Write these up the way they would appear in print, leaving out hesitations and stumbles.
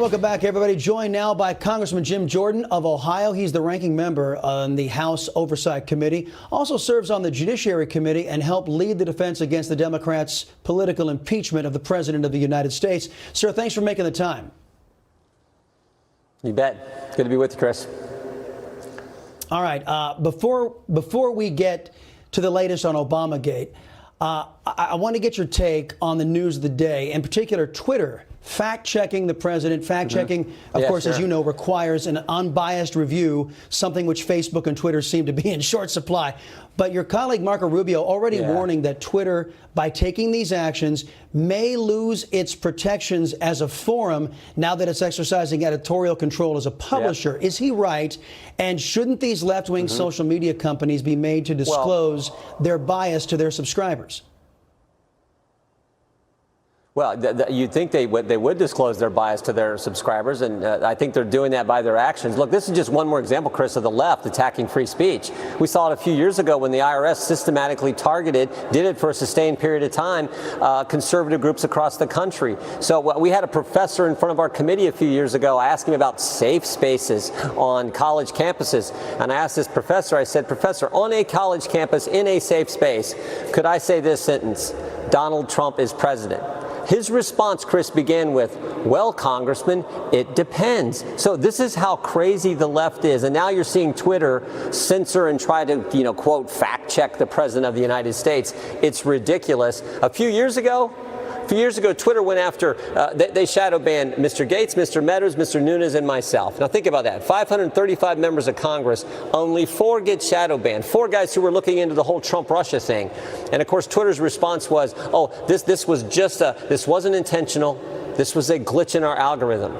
welcome back, everybody. Joined now by Congressman Jim Jordan of Ohio. He's the ranking member on the House Oversight Committee, also serves on the Judiciary Committee and helped lead the defense against the Democrats' political impeachment of the President of the United States. Sir, thanks for making the time. You bet. Good to be with you, Chris. All right. Before we get to the latest on Obamagate, I want to get your take on the news of the day, in particular Twitter fact-checking the president. Fact-checking, of course, as you know, requires an unbiased review, something which Facebook and Twitter seem to be in short supply. But your colleague Marco Rubio already warning that Twitter, by taking these actions, may lose its protections as a forum now that it's exercising editorial control as a publisher. Is he right? And shouldn't these left-wing social media companies be made to disclose their bias to their subscribers? Well, you'd think they would disclose their bias to their subscribers, and I think they're doing that by their actions. Look, this is just one more example, Chris, of the left attacking free speech. We saw it a few years ago when the IRS systematically did it for a sustained period of time, conservative groups across the country. So we had a professor in front of our committee a few years ago asking about safe spaces on college campuses. And I asked this professor, I said, Professor, on a college campus in a safe space, could I say this sentence, Donald Trump is president? His response, Chris, began with, well, Congressman, it depends. So this is how crazy the left is. And now you're seeing Twitter censor and try to, quote, fact check the president of the United States. It's ridiculous. A few years ago, Twitter went after, they shadow banned Mr. Gates, Mr. Meadows, Mr. Nunes, and myself. Now think about that. 535 members of Congress, only 4 get shadow banned. 4 guys who were looking into the whole Trump-Russia thing. And of course, Twitter's response was, oh, this wasn't intentional. This was a glitch in our algorithm.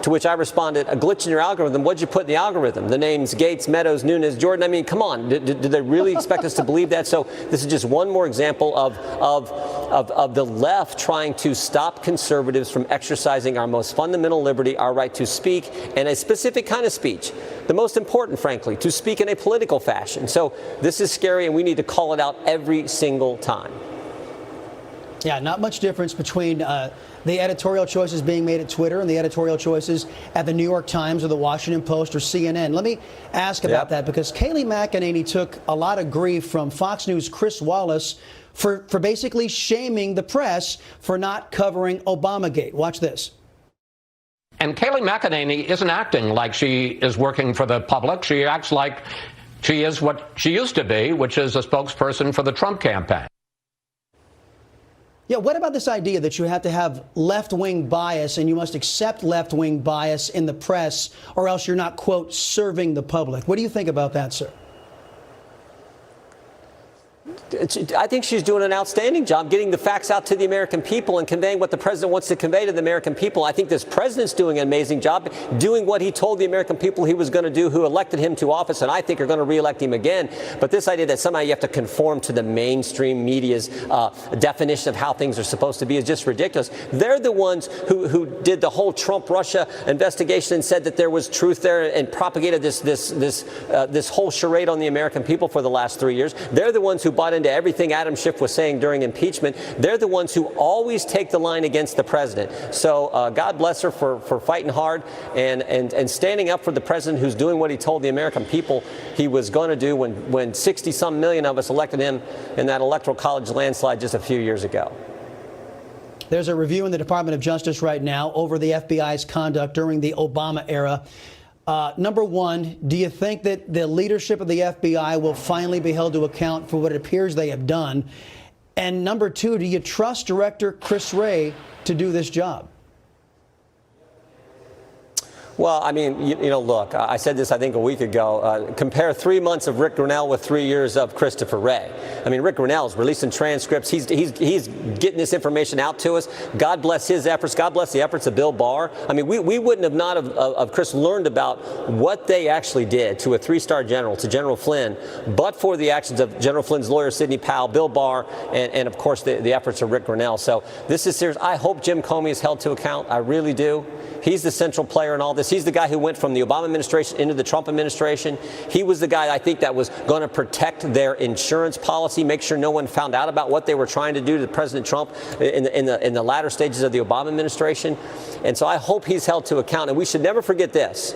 To which I responded, a glitch in your algorithm? What'd you put in the algorithm? The names Gates, Meadows, Nunes, Jordan? I mean, come on. Do they really expect us to believe that? So this is just one more example of the left trying to stop conservatives from exercising our most fundamental liberty, our right to speak, and a specific kind of speech. The most important, frankly, to speak in a political fashion. So this is scary, and we need to call it out every single time. Yeah, not much difference between the editorial choices being made at Twitter and the editorial choices at the New York Times or the Washington Post or CNN. Let me ask about that, because Kayleigh McEnany took a lot of grief from Fox News' Chris Wallace for basically shaming the press for not covering Obamagate. Watch this. And Kayleigh McEnany isn't acting like she is working for the public. She acts like she is what she used to be, which is a spokesperson for the Trump campaign. Yeah, what about this idea that you have to have left-wing bias and you must accept left-wing bias in the press or else you're not, quote, serving the public? What do you think about that, sir? I think she's doing an outstanding job getting the facts out to the American people and conveying what the president wants to convey to the American people. I think this president's doing an amazing job doing what he told the American people he was going to do, who elected him to office, and I think are going to reelect him again. But this idea that somehow you have to conform to the mainstream media's definition of how things are supposed to be is just ridiculous. They're the ones who did the whole Trump-Russia investigation and said that there was truth there and propagated this whole charade on the American people for the last 3 years. They're the ones who bought into everything Adam Schiff was saying during impeachment. They're the ones who always take the line against the president. So God bless her for fighting hard and standing up for the president who's doing what he told the American people he was going to do when 60-some million of us elected him in that electoral college landslide just a few years ago. There's a review in the Department of Justice right now over the FBI's conduct during the Obama era. Number one, do you think that the leadership of the FBI will finally be held to account for what it appears they have done? And number two, do you trust Director Chris Wray to do this job? Well, I mean, look, I said this, I think, a week ago. Compare 3 months of Rick Grinnell with 3 years of Christopher Wray. I mean, Rick Grinnell's releasing transcripts. He's getting this information out to us. God bless his efforts. God bless the efforts of Bill Barr. I mean, we wouldn't have not of Chris learned about what they actually did to a 3-star general, to General Flynn, but for the actions of General Flynn's lawyer, Sidney Powell, Bill Barr, and of course, the efforts of Rick Grinnell. So this is serious. I hope Jim Comey is held to account. I really do. He's the central player in all this Justice. He's the guy who went from the Obama administration into the Trump administration. He was the guy, I think, that was going to protect their insurance policy, make sure no one found out about what they were trying to do to President Trump in the latter stages of the Obama administration. And so I hope he's held to account. And we should never forget this.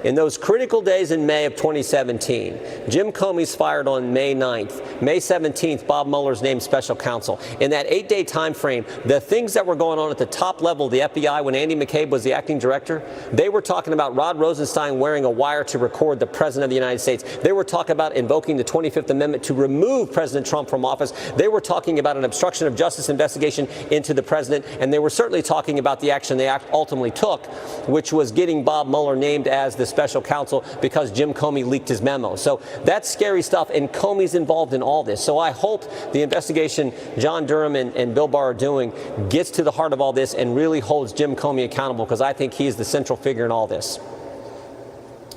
In those critical days in May of 2017, Jim Comey's fired on May 9th. May 17th, Bob Mueller's named special counsel. In that 8-day time frame, the things that were going on at the top level of the FBI when Andy McCabe was the acting director, they were talking about Rod Rosenstein wearing a wire to record the President of the United States. They were talking about invoking the 25th Amendment to remove President Trump from office. They were talking about an obstruction of justice investigation into the President. And they were certainly talking about the action they ultimately took, which was getting Bob Mueller named as the special counsel because Jim Comey leaked his memo. So that's scary stuff, and Comey's involved in all this. So I hope the investigation John Durham and Bill Barr are doing gets to the heart of all this and really holds Jim Comey accountable, because I think he's the central figure in all this.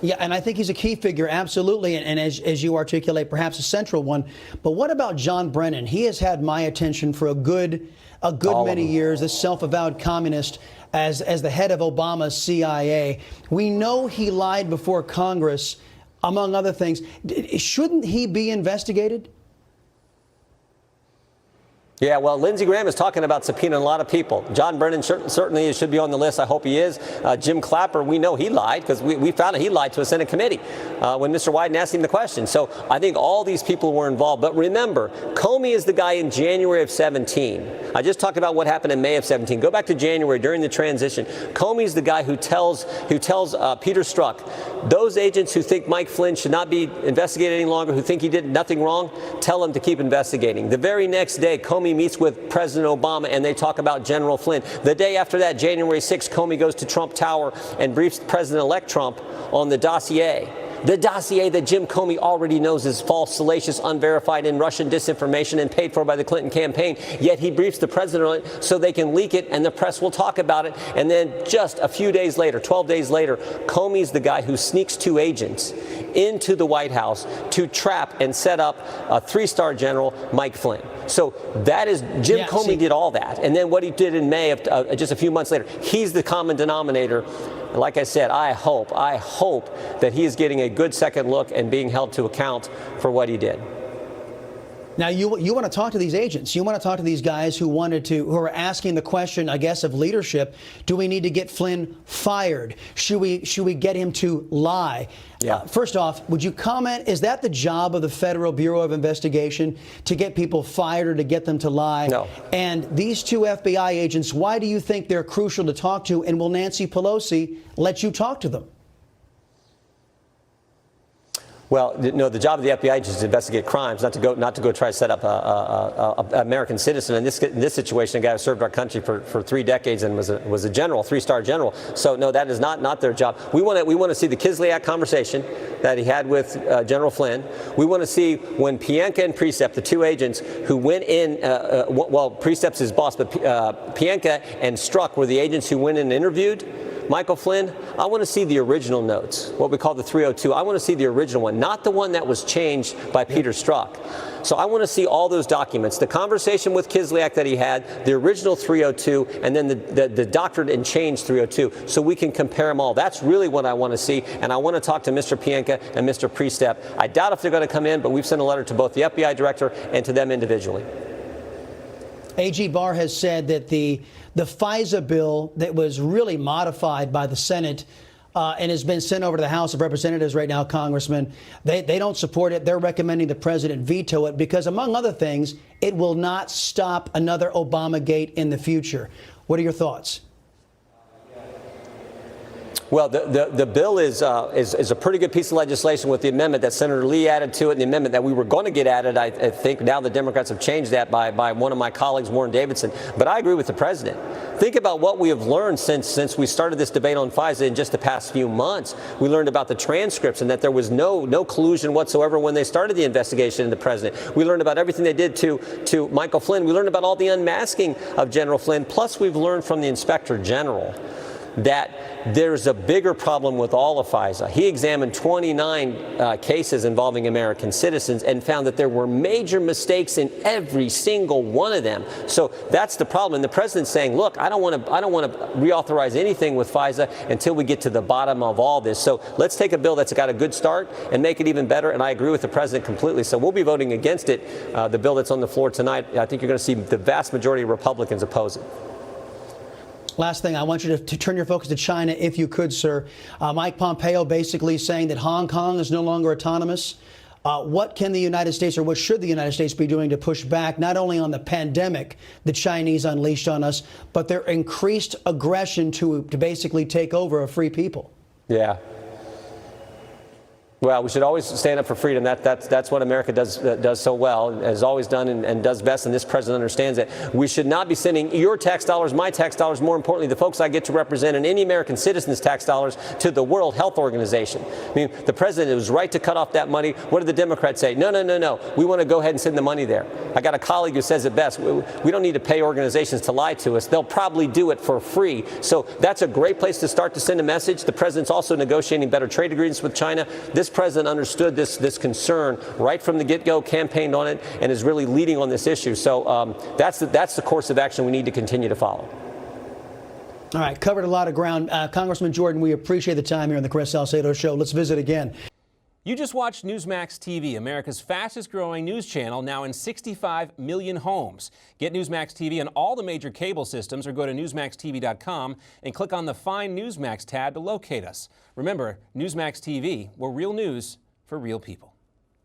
Yeah, and I think he's a key figure, absolutely, and as you articulate, perhaps a central one. But what about John Brennan? He has had my attention for a good many years, this self-avowed communist, as the head of Obama's CIA. We know he lied before Congress, among other things. Shouldn't he be investigated? Yeah, well, Lindsey Graham is talking about subpoenaing a lot of people. John Brennan certainly should be on the list. I hope he is. Jim Clapper, we know he lied, because we found out he lied to a Senate committee when Mr. Wyden asked him the question. So I think all these people were involved. But remember, Comey is the guy in January of 17. I just talked about what happened in May of 17. Go back to January during the transition. Comey's the guy who tells Peter Strzok, those agents who think Mike Flynn should not be investigated any longer, who think he did nothing wrong, tell him to keep investigating. The very next day, Comey meets with President Obama and they talk about General Flynn. The day after that, January 6th, Comey goes to Trump Tower and briefs President-elect Trump on the dossier. The dossier that Jim Comey already knows is false, salacious, unverified, and Russian disinformation and paid for by the Clinton campaign. Yet he briefs the president on it so they can leak it and the press will talk about it. And then just a few days later, 12 days later, Comey's the guy who sneaks 2 agents into the White House to trap and set up a 3-star general, Mike Flynn. So that is, Jim Comey did all that. And then what he did in May of just a few months later, he's the common denominator. Like I said, I hope that he is getting a good second look and being held to account for what he did. Now, you want to talk to these agents. You want to talk to these guys who are asking the question, I guess, of leadership. Do we need to get Flynn fired? Should we get him to lie? Yeah. First off, would you comment, is that the job of the Federal Bureau of Investigation, to get people fired or to get them to lie? No. And these 2 FBI agents, why do you think they're crucial to talk to? And will Nancy Pelosi let you talk to them? Well, no, the job of the FBI is to investigate crimes, not to go try to set up an American citizen. In this situation, a guy who served our country for 3 decades and was a general, 3-star general. So no, that is not their job. We want to see the Kislyak conversation that he had with General Flynn. We want to see when Pienka and Precept, the 2 agents who went in, well, Precept's his boss, but Pienka and Strzok were the agents who went in and interviewed Michael Flynn. I want to see the original notes, what we call the 302. I want to see the original one, not the one that was changed by Peter Strzok. So I want to see all those documents, the conversation with Kislyak that he had, the original 302, and then the doctored and changed 302, so we can compare them all. That's really what I want to see, and I want to talk to Mr. Pienka and Mr. Precept. I doubt if they're going to come in, but we've sent a letter to both the FBI director and to them individually. AG Barr has said that the FISA bill that was really modified by the Senate and has been sent over to the House of Representatives right now, Congressman, they don't support it. They're recommending the president veto it because, among other things, it will not stop another Obamagate in the future. What are your thoughts? Well, the bill is a pretty good piece of legislation with the amendment that Senator Lee added to it, and the amendment that we were going to get added. I think now the Democrats have changed that by one of my colleagues, Warren Davidson. But I agree with the president. Think about what we have learned since we started this debate on FISA in just the past few months. We learned about the transcripts and that there was no collusion whatsoever when they started the investigation into the president. We learned about everything they did to Michael Flynn. We learned about all the unmasking of General Flynn. Plus, we've learned from the Inspector General that there's a bigger problem with all of FISA. He examined 29 cases involving American citizens and found that there were major mistakes in every single one of them. So that's the problem. And the president's saying, look, I don't want to reauthorize anything with FISA until we get to the bottom of all this. So let's take a bill that's got a good start and make it even better. And I agree with the president completely. So we'll be voting against it, the bill that's on the floor tonight. I think you're going to see the vast majority of Republicans oppose it. Last thing, I want you to turn your focus to China, if you could, sir. Mike Pompeo basically saying that Hong Kong is no longer autonomous. What can the United States, or what should the United States be doing to push back not only on the pandemic the Chinese unleashed on us, but their increased aggression to basically take over a free people? Yeah. Well, we should always stand up for freedom. That's what America does so well, has always done and does best, and this president understands it. We should not be sending your tax dollars, my tax dollars, more importantly, the folks I get to represent, and any American citizen's tax dollars to the World Health Organization. I mean, the president was right to cut off that money. What did the Democrats say? No, no, no, no. We want to go ahead and send the money there. I got a colleague who says it best. We don't need to pay organizations to lie to us. They'll probably do it for free. So that's a great place to start to send a message. The president's also negotiating better trade agreements with China. This president understood this concern right from the get-go, campaigned on it, and is really leading on this issue. So that's the course of action we need to continue to follow. All right, covered a lot of ground. Congressman Jordan, we appreciate the time here on the Chris Salcedo Show. Let's visit again. You just watched Newsmax TV, America's fastest growing news channel, now in 65 million homes. Get Newsmax TV on all the major cable systems, or go to newsmaxtv.com and click on the Find Newsmax tab to locate us. Remember, Newsmax TV, we're real news for real people.